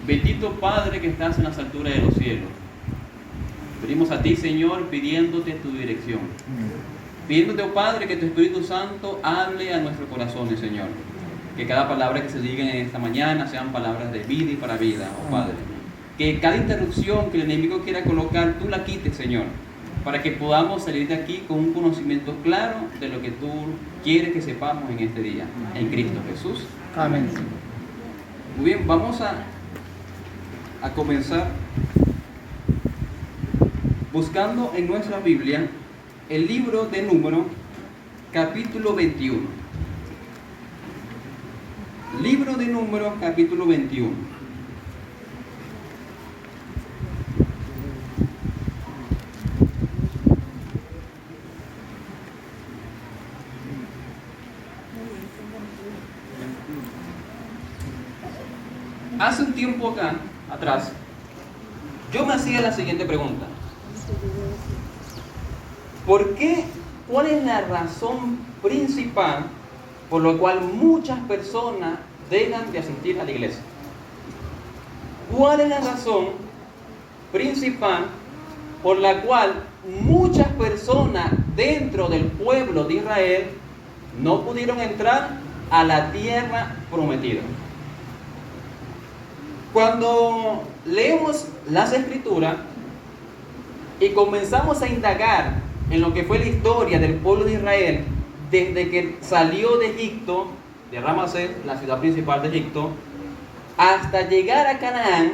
Bendito Padre que estás en las alturas de los cielos. Venimos a ti, Señor, pidiéndote tu dirección. Pidiéndote, oh Padre, que tu Espíritu Santo hable a nuestros corazones, Señor. Que cada palabra que se diga en esta mañana sean palabras de vida y para vida, oh Padre. Que cada interrupción que el enemigo quiera colocar, tú la quites, Señor. Para que podamos salir de aquí con un conocimiento claro de lo que tú quieres que sepamos en este día. En Cristo Jesús. Amén. Muy bien, vamos a comenzar buscando en nuestra Biblia el libro de Números, capítulo 21. Libro de Números, capítulo 21. Hace un tiempo atrás, yo me hacía la siguiente pregunta. ¿Por qué? ¿Cuál es la razón principal por la cual muchas personas dejan de asistir a la iglesia? ¿Cuál es la razón principal por la cual muchas personas dentro del pueblo de Israel no pudieron entrar a la tierra prometida? Cuando leemos las Escrituras y comenzamos a indagar en lo que fue la historia del pueblo de Israel desde que salió de Egipto, de Ramsés, la ciudad principal de Egipto, hasta llegar a Canaán,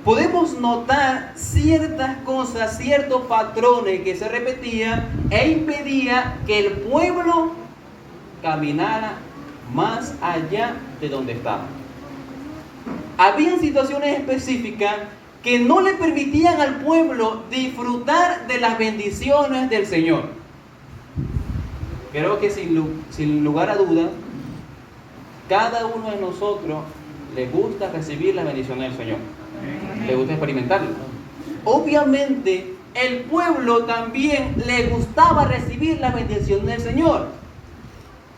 podemos notar ciertas cosas, ciertos patrones que se repetían e impedía que el pueblo caminara más allá de donde estaba. Habían situaciones específicas que no le permitían al pueblo disfrutar de las bendiciones del Señor. Creo que sin lugar a dudas, cada uno de nosotros le gusta recibir las bendiciones del Señor. Le gusta experimentarlo. Obviamente, el pueblo también le gustaba recibir las bendiciones del Señor.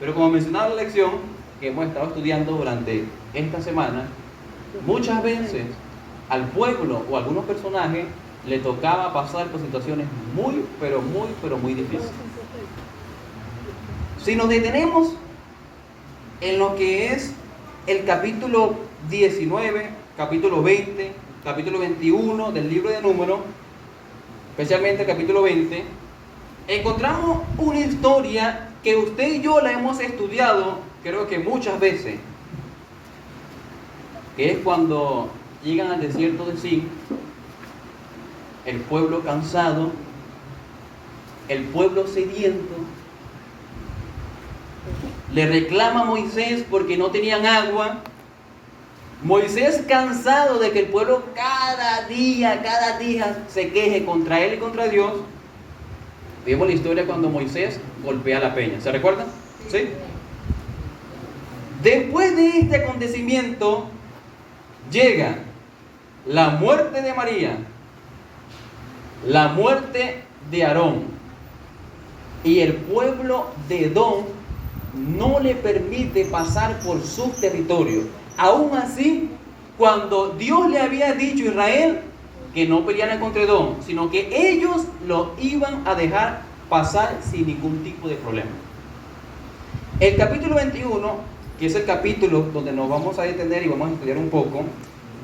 Pero como mencionaba en la lección que hemos estado estudiando durante esta semana, muchas veces al pueblo o a algunos personajes le tocaba pasar por situaciones muy difíciles. Si nos detenemos en lo que es el capítulo 19, capítulo 20, capítulo 21 del libro de Números, especialmente el capítulo 20, encontramos una historia que usted y yo la hemos estudiado, creo que muchas veces, que es cuando llegan al desierto de Sin, el pueblo cansado, el pueblo sediento, le reclama a Moisés porque no tenían agua. Moisés, cansado de que el pueblo cada día se queje contra él y contra Dios. Vimos la historia cuando Moisés golpea la peña, ¿se recuerdan? ¿Sí? Después de este acontecimiento llega la muerte de María, la muerte de Aarón, y el pueblo de Edom no le permite pasar por sus territorios. Aún así, cuando Dios le había dicho a Israel que no pelearan contra Edom, sino que ellos lo iban a dejar pasar sin ningún tipo de problema. El capítulo 21, que es el capítulo donde nos vamos a detener y vamos a estudiar un poco,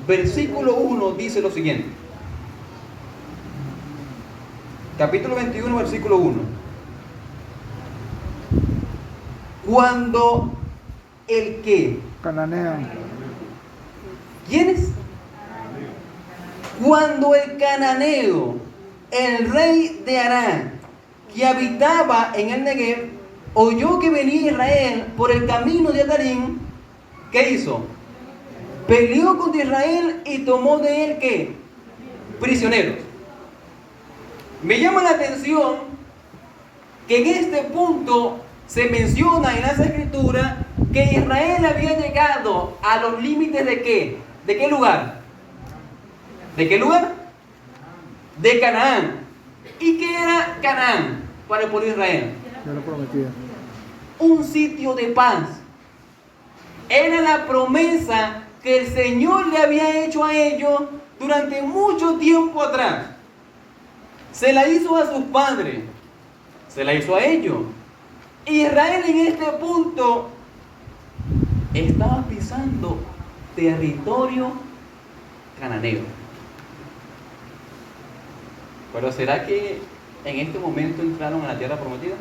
versículo 1 dice lo siguiente. Capítulo 21, versículo 1. Cuando el que... Cananeo. ¿Quién es? Cuando el cananeo, el rey de Arán, que habitaba en el Negev, oyó que venía Israel por el camino de Atarim, ¿qué hizo? Peleó contra Israel y tomó de él, ¿qué? Prisioneros. Me llama la atención que en este punto se menciona en las Escrituras que Israel había llegado a los límites ¿de qué? ¿De qué lugar? ¿De qué lugar? De Canaán. ¿Y qué era Canaán para el pueblo de Israel? Yo lo prometía. Un sitio de paz. Era la promesa que el Señor le había hecho a ellos durante mucho tiempo atrás. Se la hizo a sus padres, se la hizo a ellos. Israel en este punto estaba pisando territorio cananeo. Pero ¿será que en este momento entraron a la tierra prometida?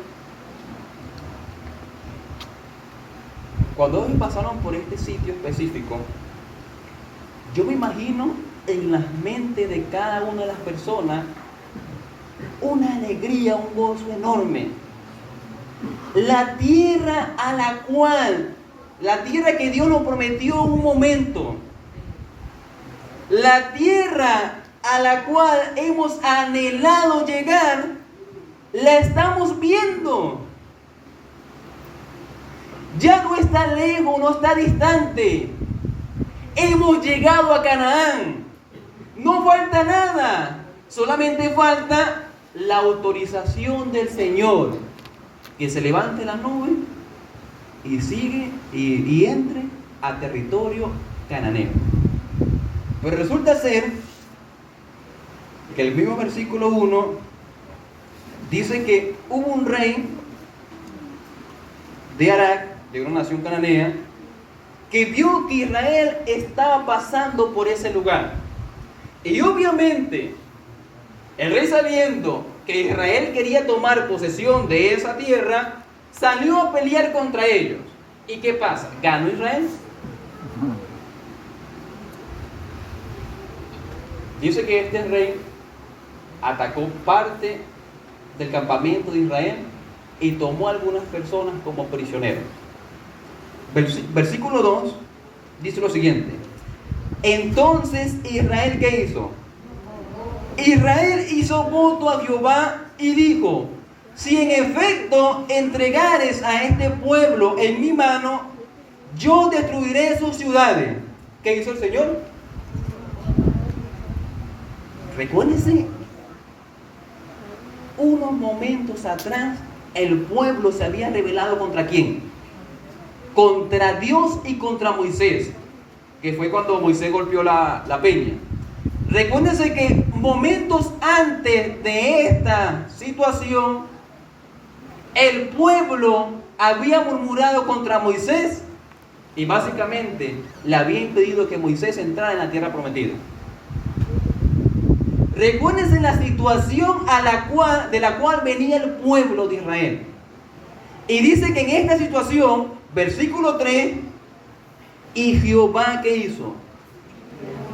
Cuando ellos pasaron por este sitio específico, yo me imagino en las mentes de cada una de las personas una alegría, un gozo enorme. La tierra la tierra que Dios nos prometió en un momento, la tierra a la cual hemos anhelado llegar, la estamos viendo. Ya no está lejos, no está distante. Hemos llegado a Canaán. No falta nada. Solamente falta la autorización del Señor. Que se levante la nube y sigue y entre a territorio cananeo. Pero resulta ser que el mismo versículo 1 dice que hubo un rey de Arac, de una nación cananea, que vio que Israel estaba pasando por ese lugar. Y obviamente, el rey, sabiendo que Israel quería tomar posesión de esa tierra, salió a pelear contra ellos. ¿Y qué pasa? ¿Ganó Israel? Dice que este rey atacó parte del campamento de Israel y tomó a algunas personas como prisioneros. Versículo 2 dice lo siguiente: entonces Israel, ¿qué hizo? Israel hizo voto a Jehová y dijo: si en efecto entregares a este pueblo en mi mano, yo destruiré sus ciudades. ¿Qué hizo el Señor? Recuérdense, unos momentos atrás el pueblo se había rebelado ¿contra quién? Contra Dios y contra Moisés, que fue cuando Moisés golpeó la peña. Recuérdense que momentos antes de esta situación, el pueblo había murmurado contra Moisés y básicamente le había impedido que Moisés entrara en la tierra prometida. Recuérdense la situación de la cual venía el pueblo de Israel. Y dice que en esta situación, versículo 3, y Jehová, ¿qué hizo?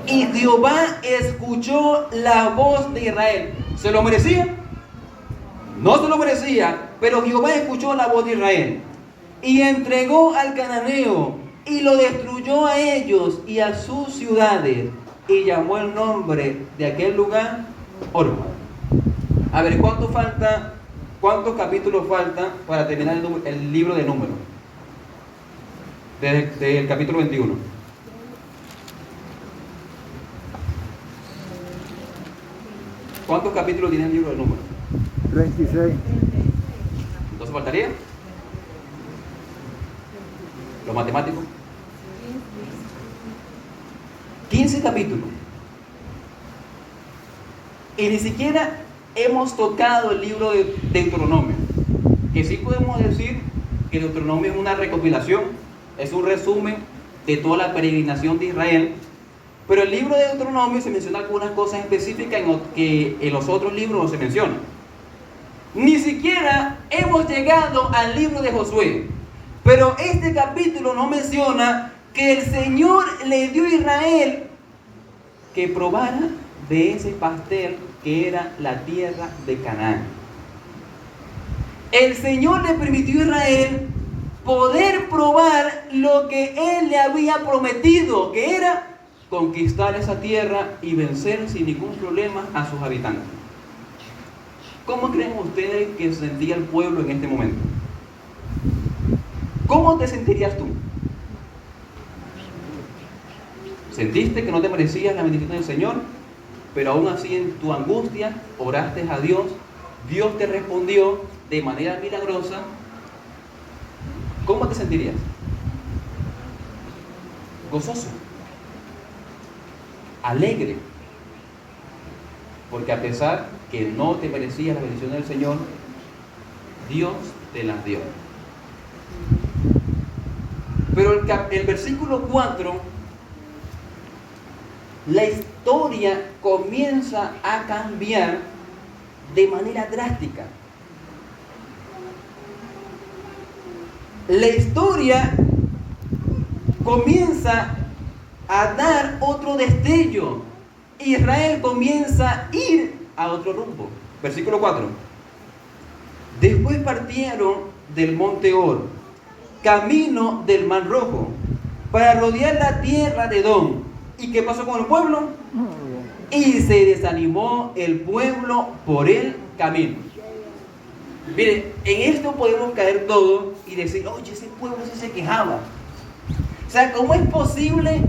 Y Jehová escuchó la voz de Israel. ¿Se lo merecía? No se lo merecía, pero Jehová escuchó la voz de Israel y entregó al cananeo y lo destruyó a ellos y a sus ciudades, y llamó el nombre de aquel lugar Orma. A ver, ¿cuántos capítulos faltan para terminar el libro de Números? Desde el capítulo 21. ¿Cuántos capítulos tiene el libro de Números? 36. Entonces faltaría los matemáticos. 15 capítulos. Y ni siquiera hemos tocado el libro de Deuteronomio, que sí podemos decir que Deuteronomio es una recopilación, es un resumen de toda la peregrinación de Israel. Pero el libro de Deuteronomio se menciona algunas cosas específicas que en los otros libros no se mencionan. Ni siquiera hemos llegado al libro de Josué, pero este capítulo no menciona que el Señor le dio a Israel que probara de ese pastel que era la tierra de Canaán. El Señor le permitió a Israel poder probar lo que Él le había prometido, que era conquistar esa tierra y vencer sin ningún problema a sus habitantes. ¿Cómo creen ustedes que se sentía el pueblo en este momento? ¿Cómo te sentirías tú? ¿Sentiste que no te merecías la bendición del Señor? Pero aún así en tu angustia oraste a Dios, Dios te respondió de manera milagrosa. ¿Cómo te sentirías? Gozoso. alegre, porque a pesar que no te merecías la bendición del Señor, Dios te las dio. Pero el versículo 4, la historia comienza a cambiar de manera drástica. La historia comienza a dar otro destello. Israel comienza a ir a otro rumbo. Versículo 4. Después partieron del monte Or, camino del Mar Rojo, para rodear la tierra de Edom. ¿Y qué pasó con el pueblo? Y se desanimó el pueblo por el camino. Miren, en esto podemos caer todos y decir, oye, ese pueblo se quejaba. O sea, ¿cómo es posible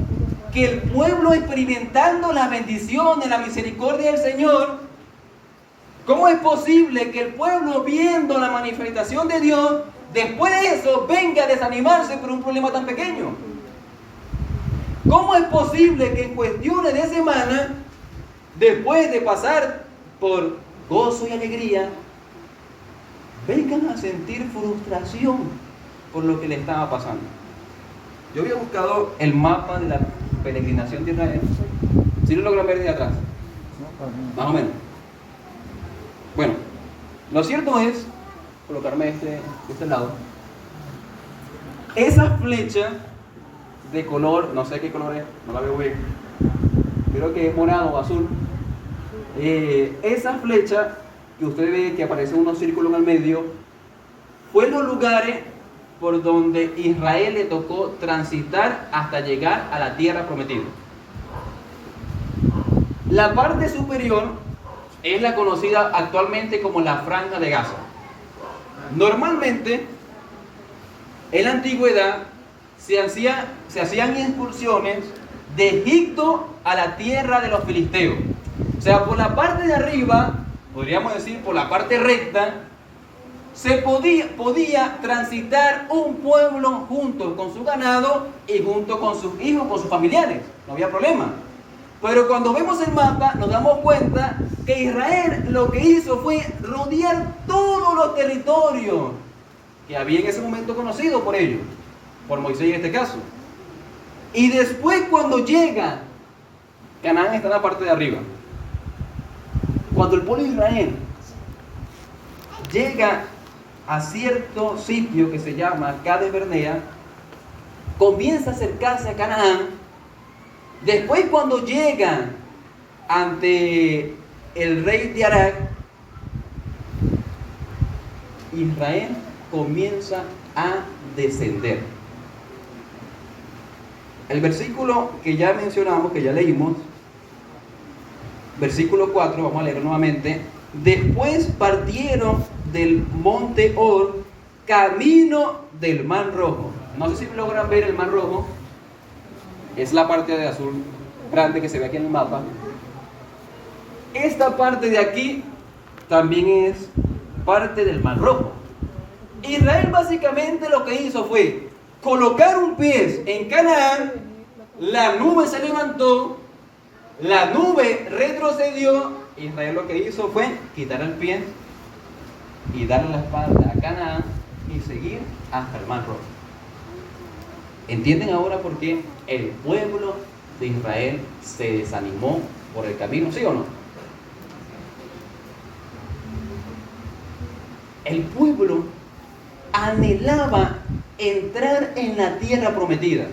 que el pueblo, experimentando las bendiciones, la misericordia del Señor, cómo es posible que el pueblo, viendo la manifestación de Dios, después de eso venga a desanimarse por un problema tan pequeño? ¿Cómo es posible que en cuestiones de semana, después de pasar por gozo y alegría, vengan a sentir frustración por lo que le estaba pasando? Yo había buscado el mapa de la peregrinación de Israel. ¿Sí lo logran ver de atrás? Más o menos. Bueno, lo cierto es, colocarme de este lado, esa flecha de color, no sé qué color es, no la veo bien, creo que es morado o azul. Esa flecha que usted ve que aparece unos círculos en el medio, fue los lugares por donde Israel le tocó transitar hasta llegar a la tierra prometida. La parte superior es la conocida actualmente como la Franja de Gaza. Normalmente, en la antigüedad, se hacían incursiones de Egipto a la tierra de los filisteos. O sea, por la parte de arriba, podríamos decir por la parte recta, se podía transitar un pueblo junto con su ganado y junto con sus hijos, con sus familiares. No había problema. Pero cuando vemos el mapa nos damos cuenta que Israel lo que hizo fue rodear todos los territorios que había en ese momento conocido por ellos, por Moisés en este caso. Y después cuando llega, Canaán está en la parte de arriba. Cuando el pueblo de Israel llega a cierto sitio que se llama Cades Bernea, comienza a acercarse a Canaán. Después cuando llegan ante el rey de Arak, Israel comienza a descender. El versículo que ya mencionamos, que ya leímos, versículo 4, vamos a leer nuevamente. Después partieron del monte Or, camino del Mar Rojo. No sé si logran ver el Mar Rojo. Es la parte de azul grande que se ve aquí en el mapa. Esta parte de aquí también es parte del Mar Rojo. Israel básicamente lo que hizo fue colocar un pie en Canaán, la nube se levantó, la nube retrocedió. Israel lo que hizo fue quitar el pie y darle la espalda a Canaán y seguir hasta el Mar Rojo. ¿Entienden ahora por qué el pueblo de Israel se desanimó por el camino? ¿Sí o no? El pueblo anhelaba entrar en la tierra prometida.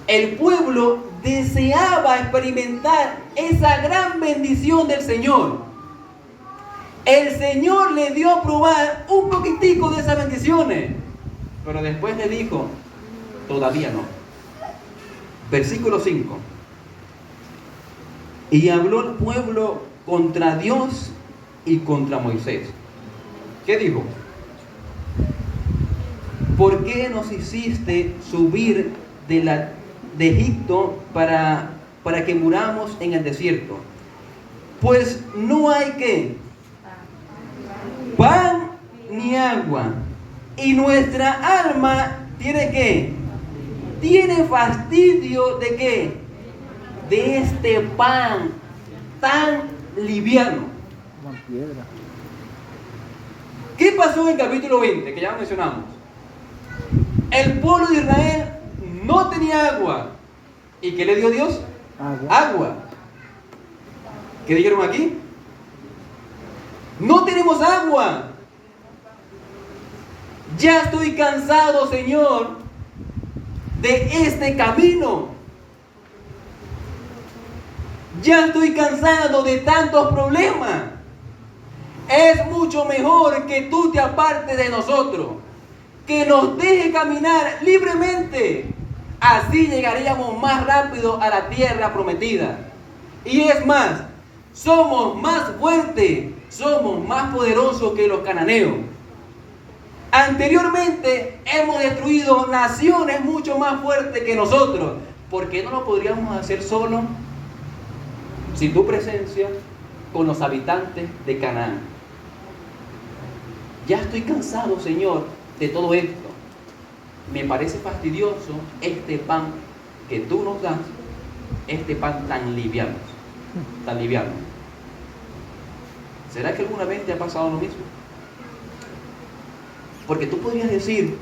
El pueblo deseaba experimentar esa gran bendición del Señor. El Señor le dio a probar un poquitico de esas bendiciones, pero después le dijo, todavía no. Versículo 5. Y habló el pueblo contra Dios y contra Moisés. ¿Qué dijo? ¿Por qué nos hiciste subir de Egipto para que muramos en el desierto? Pues no hay ¿qué? Pan ni agua, y nuestra alma tiene ¿qué? Tiene fastidio de ¿qué? de este pan tan liviano. ¿Qué pasó en el capítulo 20, que ya mencionamos? El pueblo de Israel no tenía agua. ¿Y qué le dio Dios? Agua. ¿Qué dijeron aquí? No tenemos agua. Ya estoy cansado, Señor, de este camino. Ya estoy cansado de tantos problemas. Es mucho mejor que tú te apartes de nosotros, que nos deje caminar libremente. Así llegaríamos más rápido a la tierra prometida. Y es más, somos más fuertes, somos más poderosos que los cananeos. Anteriormente hemos destruido naciones mucho más fuertes que nosotros. ¿Por qué no lo podríamos hacer solo? Sin tu presencia, con los habitantes de Canaán. Ya estoy cansado, Señor, de todo esto. Me parece fastidioso este pan que tú nos das, este pan tan liviano, tan liviano. ¿Será que alguna vez te ha pasado lo mismo? Porque tú podrías decir,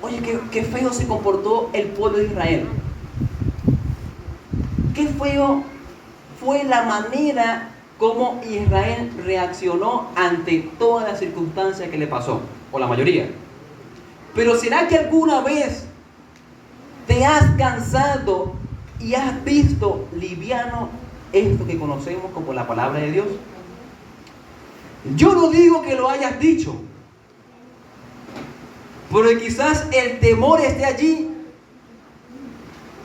oye, qué feo se comportó el pueblo de Israel. Qué feo fue la manera como Israel reaccionó ante todas las circunstancias que le pasó, o la mayoría. Pero ¿será que alguna vez te has cansado y has visto liviano esto que conocemos como la palabra de Dios? Yo no digo que lo hayas dicho, pero quizás el temor esté allí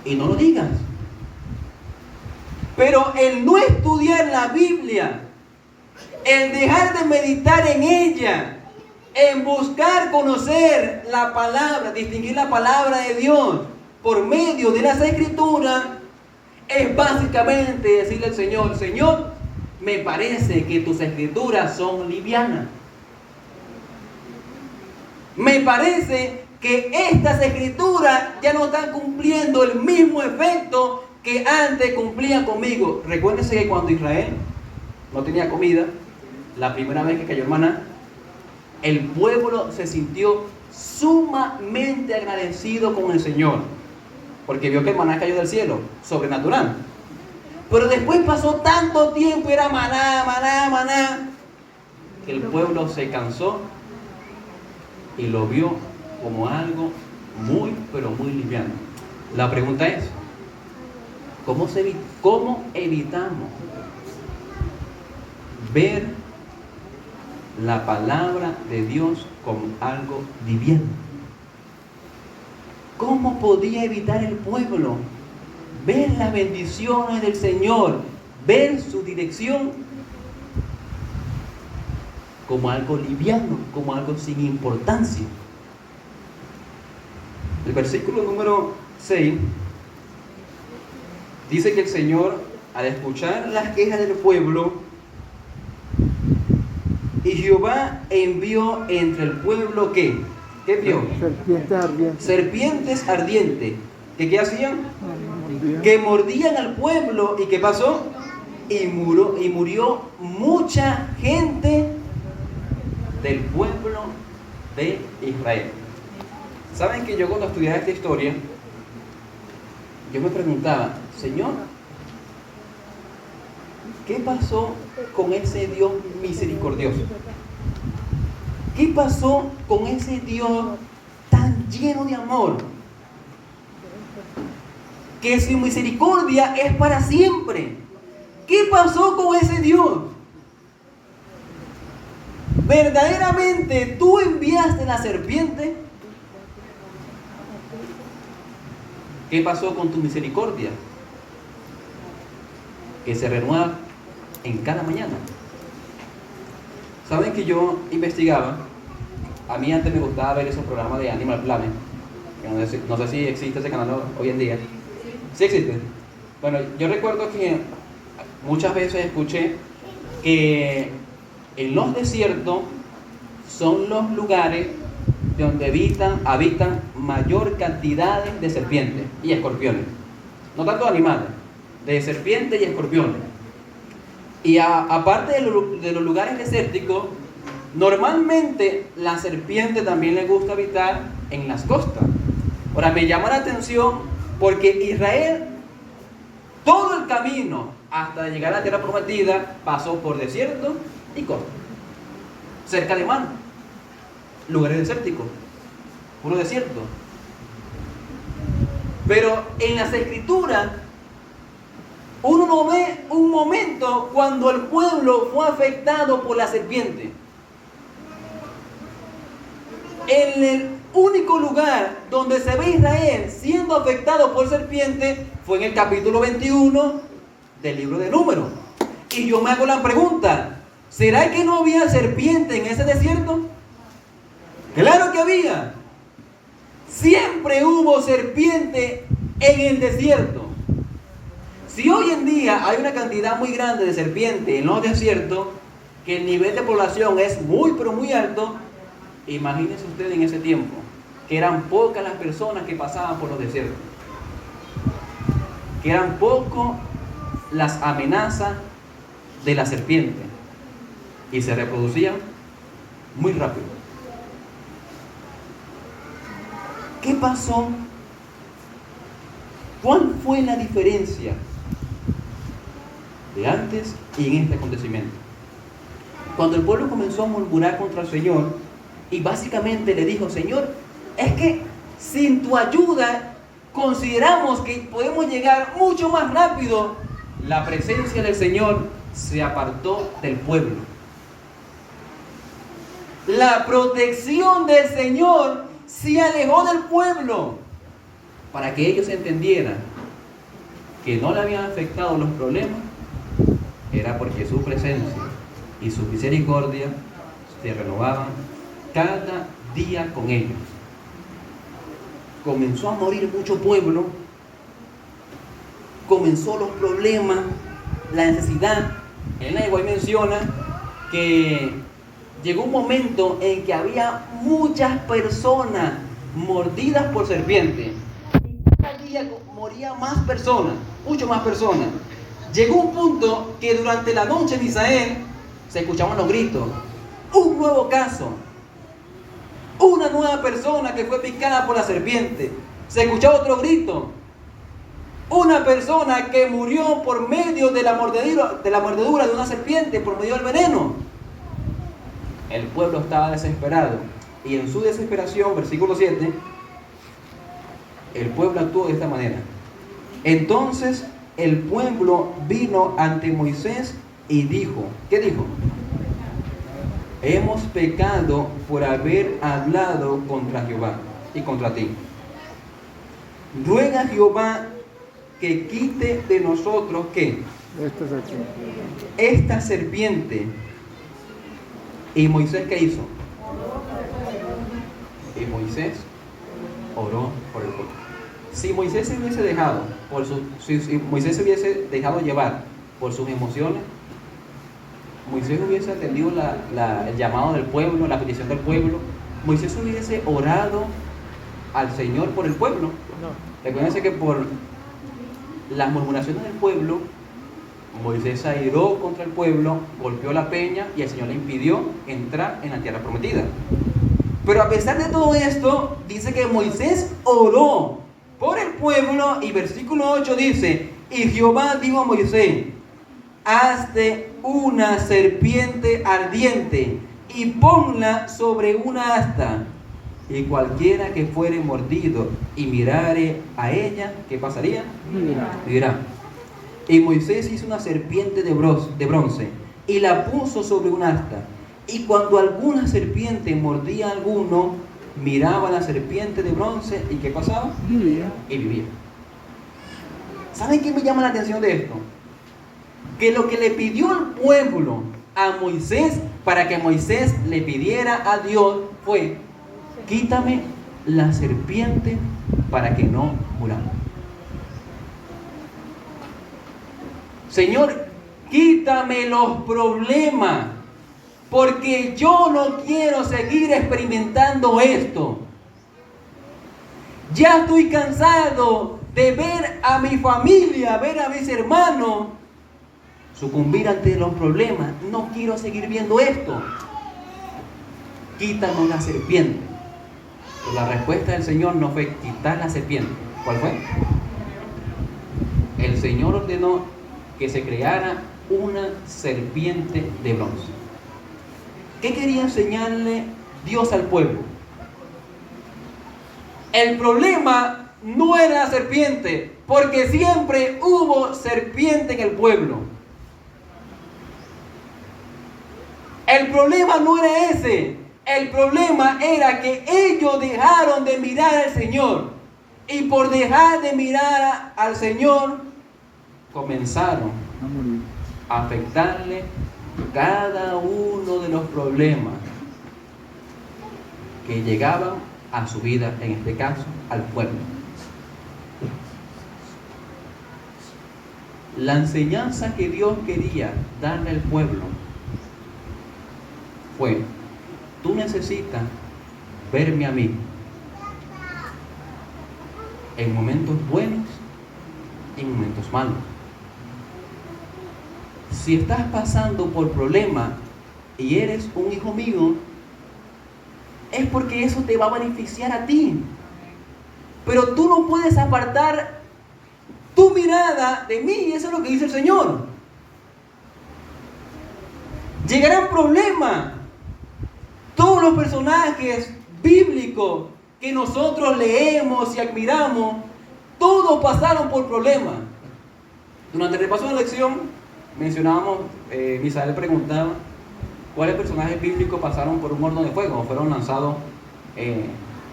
y no lo digas. Pero el no estudiar la Biblia, el dejar de meditar en ella, en buscar conocer la palabra, distinguir la palabra de Dios por medio de las Escrituras, es básicamente decirle al Señor, Señor, me parece que tus Escrituras son livianas. Me parece que estas Escrituras ya no están cumpliendo el mismo efecto que antes cumplían conmigo. Recuérdense que cuando Israel no tenía comida, la primera vez que cayó el maná, el pueblo se sintió sumamente agradecido con el Señor, porque vio que el maná cayó del cielo, sobrenatural. Pero después pasó tanto tiempo, era maná, maná, maná, que el pueblo se cansó y lo vio como algo muy, pero muy liviano. La pregunta es, ¿cómo evitamos ver la palabra de Dios como algo liviano? ¿Cómo podía evitar el pueblo ver las bendiciones del Señor, ver su dirección como algo liviano, como algo sin importancia? El versículo número 6 dice que el Señor, al escuchar las quejas del pueblo, y Jehová envió entre el pueblo, ¿qué? ¿Qué vio? Serpientes ardientes. Serpientes ardientes. ¿Qué hacían? Que mordían al pueblo. ¿Y qué pasó? Y murió mucha gente del pueblo de Israel. ¿Saben que yo cuando estudiaba esta historia, yo me preguntaba, Señor, ¿qué pasó con ese Dios misericordioso? ¿Qué pasó con ese Dios tan lleno de amor? Que su misericordia es para siempre. ¿Qué pasó con ese Dios? ¿Verdaderamente tú enviaste la serpiente? ¿Qué pasó con tu misericordia? Que se renueva en cada mañana. ¿Saben que yo investigaba? A mí antes me gustaba ver esos programas de Animal Planet. No sé si existe ese canal hoy en día. ¿Sí existe? Bueno, yo recuerdo que muchas veces escuché que en los desiertos son los lugares donde habitan mayor cantidad de serpientes y escorpiones. no tanto de animales, de serpientes y escorpiones. Y aparte de los lugares desérticos, normalmente la serpiente también le gusta habitar en las costas. Ahora me llama la atención porque Israel, todo el camino hasta llegar a la tierra prometida, pasó por desierto y costa, cerca de mar, lugares desérticos, puro desierto. Pero en las escrituras uno no ve un momento cuando el pueblo fue afectado por la serpiente. En el único lugar donde se ve Israel siendo afectado por serpiente fue en el capítulo 21 del libro de Números. Y yo me hago la pregunta, ¿será que no había serpiente en ese desierto? Claro que había. Siempre hubo serpiente en el desierto. Si hoy en día hay una cantidad muy grande de serpientes en los desiertos, que el nivel de población es muy pero muy alto, imagínense ustedes en ese tiempo, que eran pocas las personas que pasaban por los desiertos, que eran pocos las amenazas de la serpiente, y se reproducían muy rápido. ¿Qué pasó? ¿Cuál fue la diferencia de antes y en este acontecimiento? Cuando el pueblo comenzó a murmurar contra el Señor y básicamente le dijo: Señor, es que sin tu ayuda consideramos que podemos llegar mucho más rápido. La presencia del Señor se apartó del pueblo. La protección del Señor se alejó del pueblo, para que ellos entendieran que no le habían afectado los problemas, era porque su presencia y su misericordia se renovaban cada día con ellos. Comenzó a morir mucho pueblo, comenzó los problemas, la necesidad. El Iguay menciona que llegó un momento en que había muchas personas mordidas por serpientes. Y cada día morían más personas, mucho más personas. Llegó un punto que durante la noche en Israel se escuchaban los gritos. Un nuevo caso. Una nueva persona que fue picada por la serpiente. Se escuchaba otro grito. Una persona que murió por medio de la mordedura de una serpiente, por medio del veneno. El pueblo estaba desesperado. Y en su desesperación, versículo 7, el pueblo actuó de esta manera. Entonces el pueblo vino ante Moisés y dijo, ¿qué dijo? Hemos pecado por haber hablado contra Jehová y contra ti. Ruega a Jehová que quite de nosotros, ¿qué? Esta serpiente. ¿Y Moisés qué hizo? Y Moisés oró por el pueblo. Si Moisés se hubiese dejado Moisés se hubiese dejado llevar por sus emociones, Moisés hubiese atendido el llamado del pueblo, la petición del pueblo. Moisés hubiese orado al Señor por el pueblo. No. Recuérdense que por las murmuraciones del pueblo, Moisés se airó contra el pueblo, golpeó la peña y el Señor le impidió entrar en la tierra prometida. Pero a pesar de todo esto, dice que Moisés oró por el pueblo y versículo 8 dice: y Jehová dijo a Moisés: hazte una serpiente ardiente y ponla sobre una asta, y cualquiera que fuere mordido y mirare a ella, ¿qué pasaría? Vivirá. Y Moisés hizo una serpiente de bronce y la puso sobre un asta. Y cuando alguna serpiente mordía a alguno, miraba a la serpiente de bronce y ¿qué pasaba? Vivía. Y vivía. ¿Saben qué me llama la atención de esto? Que lo que le pidió el pueblo a Moisés para que Moisés le pidiera a Dios fue: quítame la serpiente para que no muramos. Señor, quítame los problemas, porque yo no quiero seguir experimentando esto. Ya estoy cansado de ver a mi familia, ver a mis hermanos sucumbir ante los problemas. No quiero seguir viendo esto. Quítanos la serpiente. Pero la respuesta del Señor no fue quitar la serpiente. ¿Cuál fue? El Señor ordenó que se creara una serpiente de bronce. ¿Qué quería enseñarle Dios al pueblo? El problema no era la serpiente, porque siempre hubo serpiente en el pueblo. El problema no era ese. El problema era que ellos dejaron de mirar al Señor. Y por dejar de mirar al Señor, comenzaron a afectarle cada uno de los problemas que llegaban a su vida, en este caso, al pueblo. La enseñanza que Dios quería darle al pueblo fue: tú necesitas verme a mí en momentos buenos y en momentos malos. Si estás pasando por problemas y eres un hijo mío, es porque eso te va a beneficiar a ti. Pero tú no puedes apartar tu mirada de mí, y eso es lo que dice el Señor. Llegarán problemas. Todos los personajes bíblicos que nosotros leemos y admiramos, todos pasaron por problemas. Durante el repaso de la lección mencionábamos, Misael preguntaba, ¿cuáles personajes bíblicos pasaron por un horno de fuego o fueron lanzados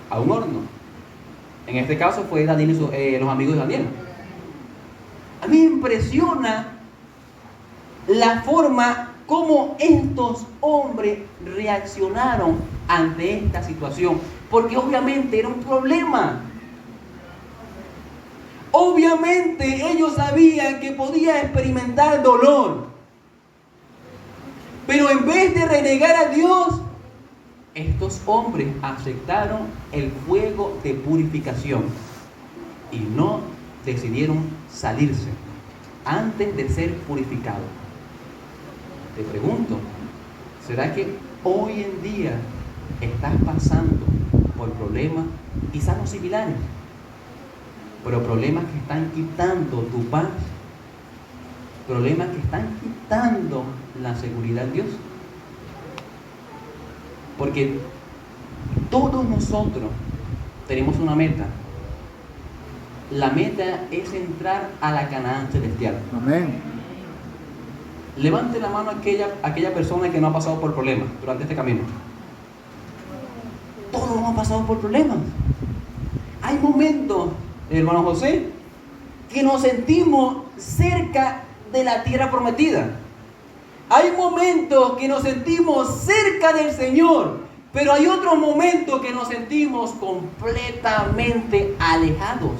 a un horno? En este caso fue Daniel y los amigos de Daniel. A mí me impresiona la forma como estos hombres reaccionaron ante esta situación, porque obviamente era un problema. Obviamente ellos sabían que podía experimentar dolor, pero en vez de renegar a Dios, estos hombres aceptaron el fuego de purificación y no decidieron salirse antes de ser purificados. Te pregunto, ¿será que hoy en día estás pasando por problemas quizás no similares, pero problemas que están quitando tu paz, problemas que están quitando la seguridad de Dios? Porque todos nosotros tenemos una meta. La meta es entrar a la Canaán celestial. Amén. Levante la mano aquella persona que no ha pasado por problemas durante este camino. Todos hemos pasado por problemas. Hay momentos, hermano José, que nos sentimos cerca de la tierra prometida. Hay momentos que nos sentimos cerca del Señor, pero hay otros momentos que nos sentimos completamente alejados.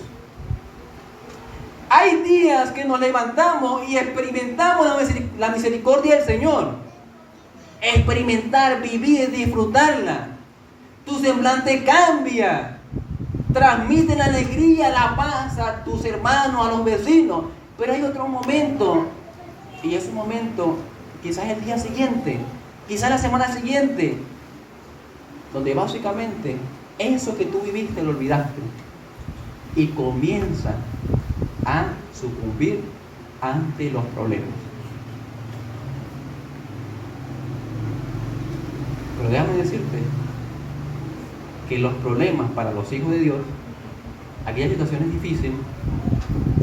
Hay días que nos levantamos y experimentamos la misericordia del Señor. Experimentar, vivir, disfrutarla. Tu semblante cambia. Transmite la alegría, la paz a tus hermanos, a los vecinos. Pero hay otro momento, y ese momento quizás el día siguiente, quizás la semana siguiente, donde básicamente eso que tú viviste lo olvidaste y comienza a sucumbir ante los problemas. Pero déjame decirte que los problemas para los hijos de Dios, aquellas situaciones difíciles,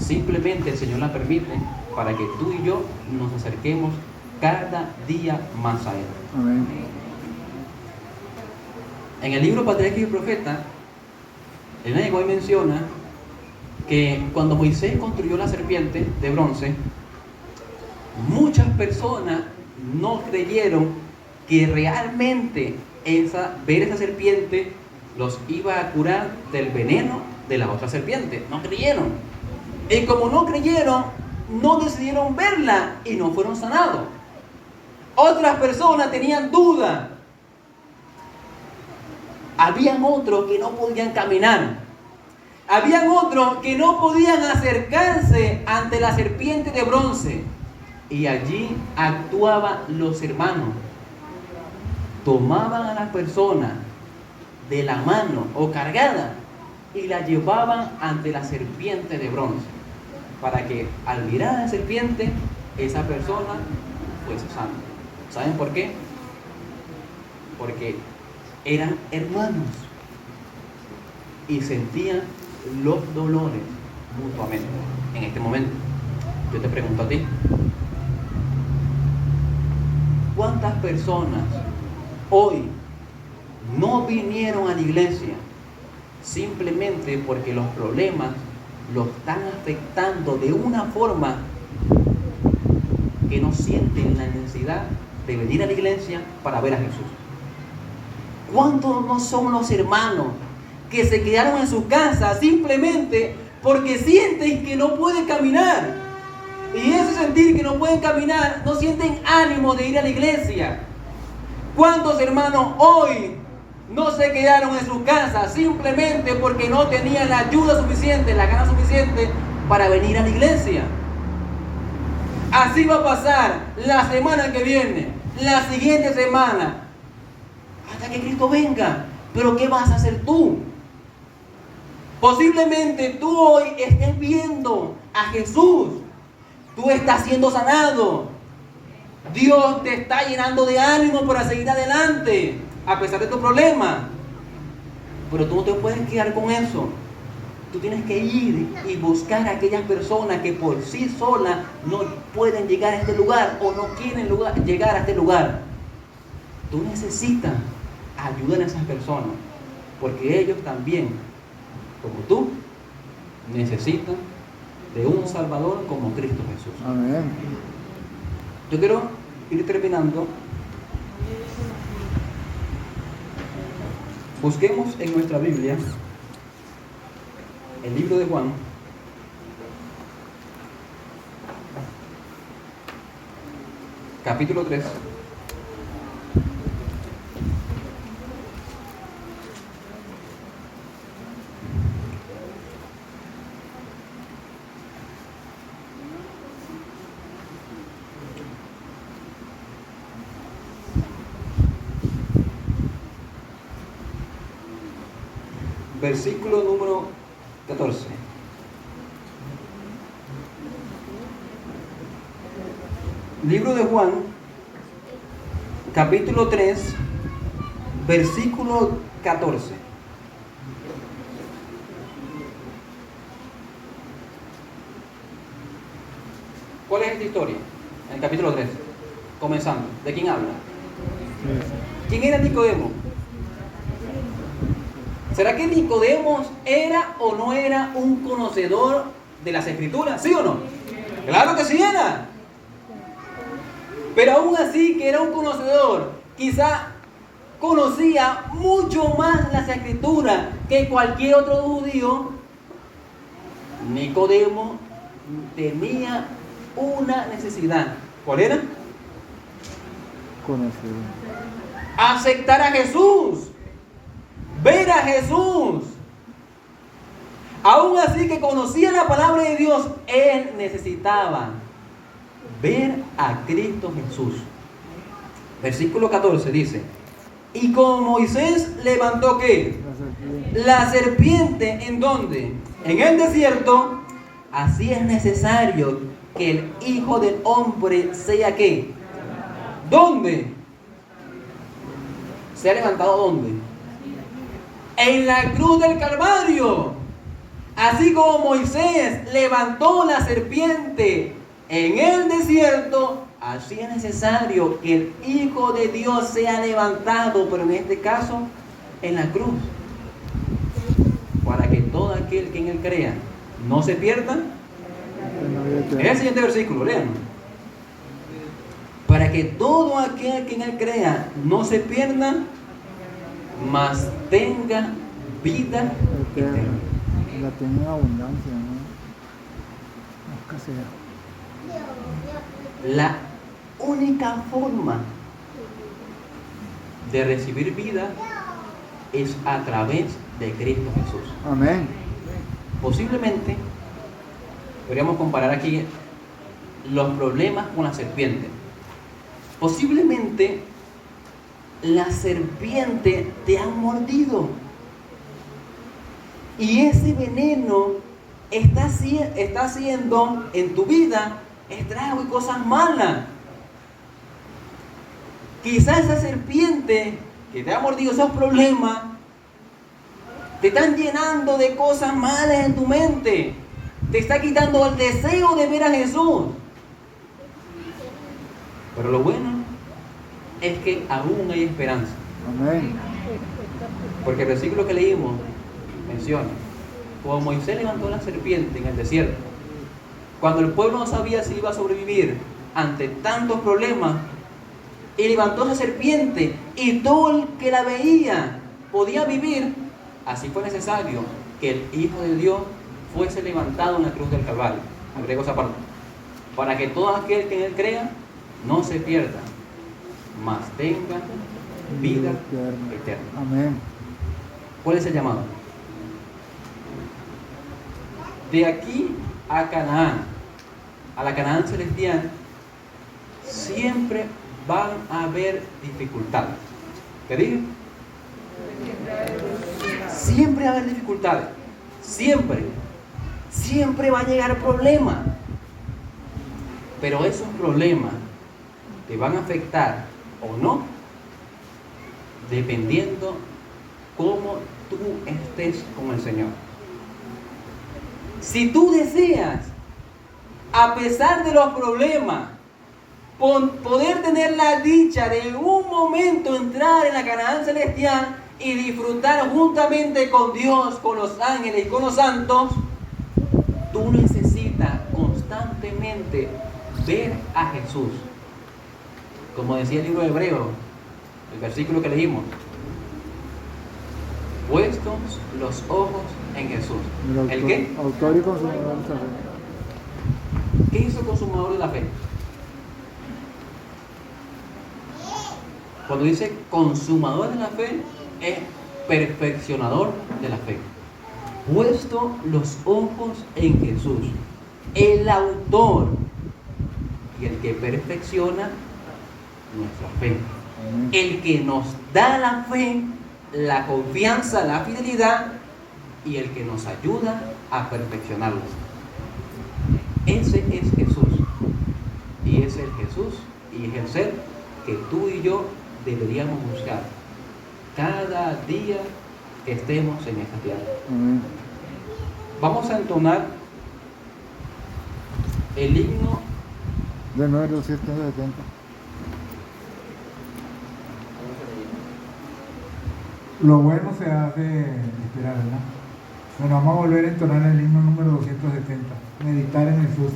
simplemente el Señor las permite para que tú y yo nos acerquemos cada día más a Él. Amén. En el libro Patriarca y Profeta, Elena de White menciona que cuando Moisés construyó la serpiente de bronce, muchas personas no creyeron que realmente ver esa serpiente los iba a curar del veneno de la otra serpiente. No creyeron. Y como no creyeron, no decidieron verla y no fueron sanados. Otras personas tenían duda. Habían otros que no podían caminar. Habían otros que no podían acercarse ante la serpiente de bronce. Y allí actuaban los hermanos. Tomaban a la persona de la mano o cargada y la llevaban ante la serpiente de bronce, para que al mirar a la serpiente, esa persona fuese sana. ¿Saben por qué? Porque eran hermanos y sentían los dolores mutuamente. En este momento, yo te pregunto a ti, ¿cuántas personas hoy no vinieron a la iglesia simplemente porque los problemas los están afectando de una forma que no sienten la necesidad de venir a la iglesia para ver a Jesús? ¿Cuántos no son los hermanos que se quedaron en su casa simplemente porque sienten que no pueden caminar? Y ese sentir que no pueden caminar, no sienten ánimo de ir a la iglesia. ¿Cuántos hermanos hoy no se quedaron en su casa simplemente porque no tenían la ayuda suficiente, la gana suficiente para venir a la iglesia? Así va a pasar la semana que viene, la siguiente semana, hasta que Cristo venga. Pero ¿qué vas a hacer tú? Posiblemente tú hoy estés viendo a Jesús. Tú estás siendo sanado. Dios te está llenando de ánimo para seguir adelante, a pesar de tu problema. Pero tú no te puedes quedar con eso. Tú tienes que ir y buscar a aquellas personas que por sí solas no pueden llegar a este lugar o no quieren llegar a este lugar. Tú necesitas ayudar a esas personas, porque ellos también, como tú, necesitan de un Salvador como Cristo Jesús. Amén. Yo quiero ir terminando. Busquemos en nuestra Biblia el libro de Juan, capítulo 3. Versículo número 14. Libro de Juan, capítulo 3, versículo 14. ¿Cuál es esta historia? En el capítulo 3, comenzando. ¿De quién habla? ¿Quién era Nicodemo? ¿Será que Nicodemo era o no era un conocedor de las Escrituras? ¿Sí o no? Claro que sí era. Pero aún así que era un conocedor, quizá conocía mucho más las Escrituras que cualquier otro judío. Nicodemo tenía una necesidad. ¿Cuál era? Conocido. Aceptar a Jesús. Ver a Jesús. Aún así que conocía la palabra de Dios, él necesitaba ver a Cristo Jesús. Versículo 14 dice: y como Moisés levantó ¿qué? La serpiente. ¿En dónde? En el desierto. Así es necesario que el Hijo del Hombre sea ¿qué? ¿Dónde? ¿Se ha levantado dónde? En la cruz del Calvario. Así como Moisés levantó la serpiente en el desierto, así es necesario que el Hijo de Dios sea levantado, pero en este caso en la cruz, para que todo aquel que en él crea no se pierda. Es el siguiente versículo, lean. Para que todo aquel que en él crea no se pierda, mas tenga vida eterna. La tenga en abundancia, ¿no? No escasea. La única forma de recibir vida es a través de Cristo Jesús. Amén. Posiblemente podríamos comparar aquí los problemas con la serpiente. Posiblemente la serpiente te ha mordido y ese veneno está haciendo en tu vida estragos y cosas malas. Quizás esa serpiente que te ha mordido, esos problemas, te están llenando de cosas malas en tu mente. Te está quitando el deseo de ver a Jesús. Pero lo bueno es que aún hay esperanza. Amén. Porque el versículo que leímos menciona, como Moisés levantó la serpiente en el desierto, cuando el pueblo no sabía si iba a sobrevivir ante tantos problemas, y levantó esa serpiente y todo el que la veía podía vivir, así fue necesario que el Hijo de Dios fuese levantado en la cruz del Calvario. Agrego esa parte. Para que todo aquel que en él crea no se pierda, mas tenga vida eterna. Amén. ¿Cuál es el llamado? De aquí a Canaán, a la Canaán celestial, siempre van a haber dificultades. ¿Qué dije? Siempre va a haber dificultades. Siempre. Siempre va a llegar problemas. Pero esos problemas te van a afectar o no, dependiendo cómo tú estés con el Señor. Si tú deseas, a pesar de los problemas, poder tener la dicha de un momento entrar en la Canaán celestial y disfrutar juntamente con Dios, con los ángeles y con los santos, tú necesitas constantemente ver a Jesús. Como decía el libro de Hebreos, el versículo que leímos, puestos los ojos en Jesús. ¿El qué? Autor y consumador de la fe. ¿Qué hizo el consumador de la fe? Cuando dice consumador de la fe, es perfeccionador de la fe. Puesto los ojos en Jesús, el autor y el que perfecciona nuestra fe. El que nos da la fe, la confianza, la fidelidad y el que nos ayuda a perfeccionarla. Ese es Jesús. Y es el Jesús y es el ser que tú y yo deberíamos buscar cada día que estemos en esta tierra. Vamos a entonar el himno de número 170. Lo bueno se hace esperar, ¿verdad? Bueno, vamos a volver a entonar el himno número 270. Meditar en Jesús.